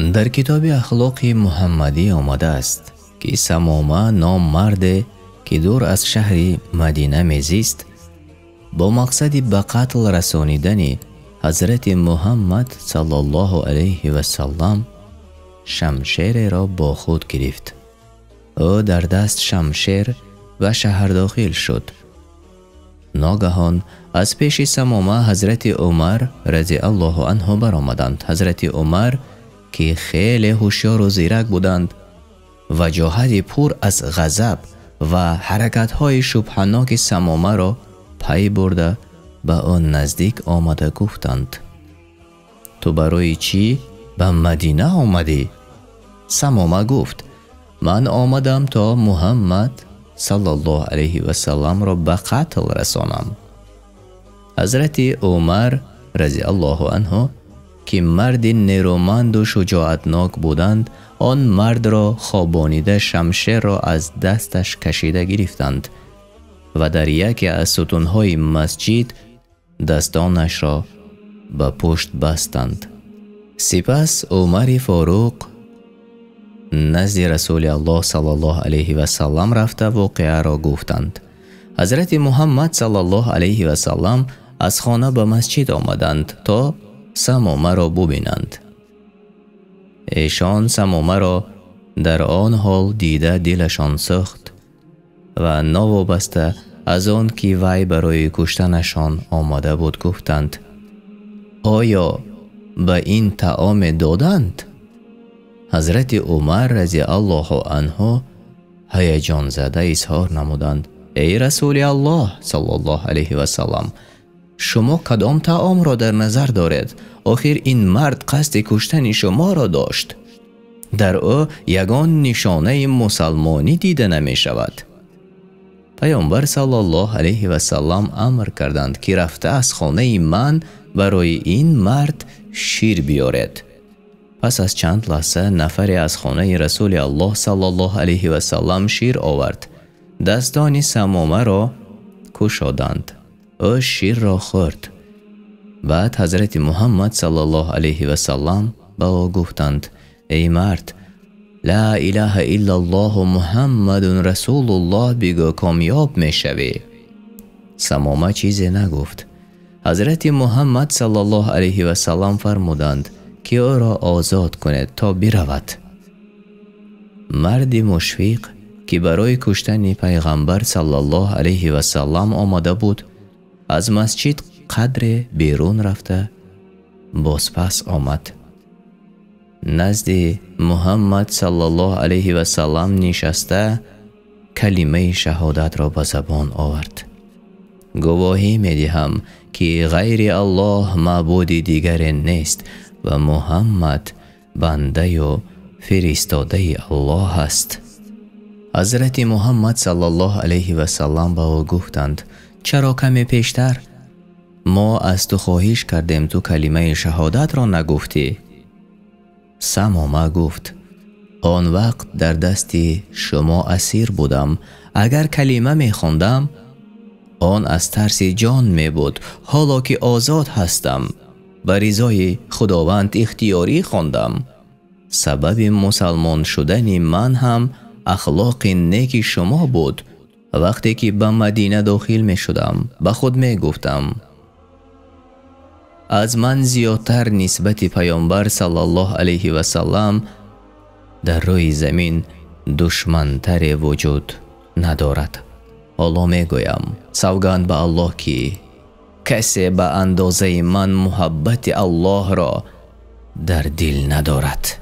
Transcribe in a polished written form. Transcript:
در کتاب اخلاق محمدی آمده است که سمامه نام مرد که دور از شهر مدینه میزیست با مقصد به قتل رسانیدن حضرت محمد صلی الله علیه و سلم شمشیر را با خود گرفت. او در دست شمشیر و شهر داخل شد. ناگهان از پیش سمامه حضرت عمر رضی الله عنه برآمدند. حضرت عمر که خیلی هوشیار و زیرک بودند، وجاهت پر از غضب و حرکت‌های شبهناک سمامه را پی برده به آن نزدیک آمده گفتند: تو برای چی به مدینه آمدی؟ سمامه گفت: من آمدم تا محمد صلی الله علیه و سلم را به قتل رسانم. حضرت عمر رضی الله عنه که مرد نیرومند و شجاعتناک بودند، آن مرد را خوابانیده شمشیر را از دستش کشیده گرفتند و در یکی از ستونهای مسجد دستانش را به پشت بستند. سپس عمر فاروق نزد رسول الله صلی الله علیه و سلم رفته واقعه را گفتند. حضرت محمد صلی الله علیه و سلم از خانه به مسجد آمدند تا سمامه را ببینند. ایشان سمامه را در آن حال دیده دلشان سوخت و نوابسته از آن که وی برای کشتنشان آمده بود گفتند: آیا به این طعام دادند؟ حضرت عمر رضی الله عنه هیجان زده اظهار نمودند: ای رسول الله صلی الله علیه و سلم، شما کدام طعام را در نظر دارید؟ آخر این مرد قصد کشتن شما را داشت. در او یگان نشانه مسلمانی دیده نمی شود. پیامبر صلی الله علیه و سلم امر کردند که رفته از خانه من برای این مرد شیر بیارید. پس از چند لحظه نفری از خانه رسول الله صلی الله علیه و سلم شیر آورد. دستان سمامه را کشادند. او شیر را خورد. بعد حضرت محمد صلی الله علیه و سلم به او گفتند: ای مرد، لا اله الا الله محمد رسول الله بگو کامیاب می شوی. سمامه چیزی نگفت. حضرت محمد صلی الله علیه و سلم فرمودند که او را آزاد کنید تا برود. مرد مشفق که برای کشتن پیغمبر صلی الله علیه و سلم آمده بود، از مسجد قدر بیرون رفته بازپس آمد. نزد محمد صلی الله علیه و سلم نشسته کلمه شهادت را به زبان آورد: گواهی می دهم که غیر الله معبود دیگر نیست و محمد بنده و فرستاده الله است. حضرت محمد صلی الله علیه و سلم به او گفتند: چرا کمی پیشتر ما از تو خواهش کردیم تو کلمه شهادت را نگفتی؟ سمامه گفت: آن وقت در دست شما اسیر بودم. اگر کلمه می خوندم آن از ترس جان می بود. حالا که آزاد هستم به رضای خداوند اختیاری خواندم. سبب مسلمان شدن من هم اخلاق نیک شما بود. وقتی که به مدینه داخل می شدم به خود می گفتم: از من زیادتر نسبت پیامبر صلی الله علیه و سلم در روی زمین دشمنتر وجود ندارد. حالا می گویم سوگند به الله که کسی به اندازه من محبت الله را در دل ندارد.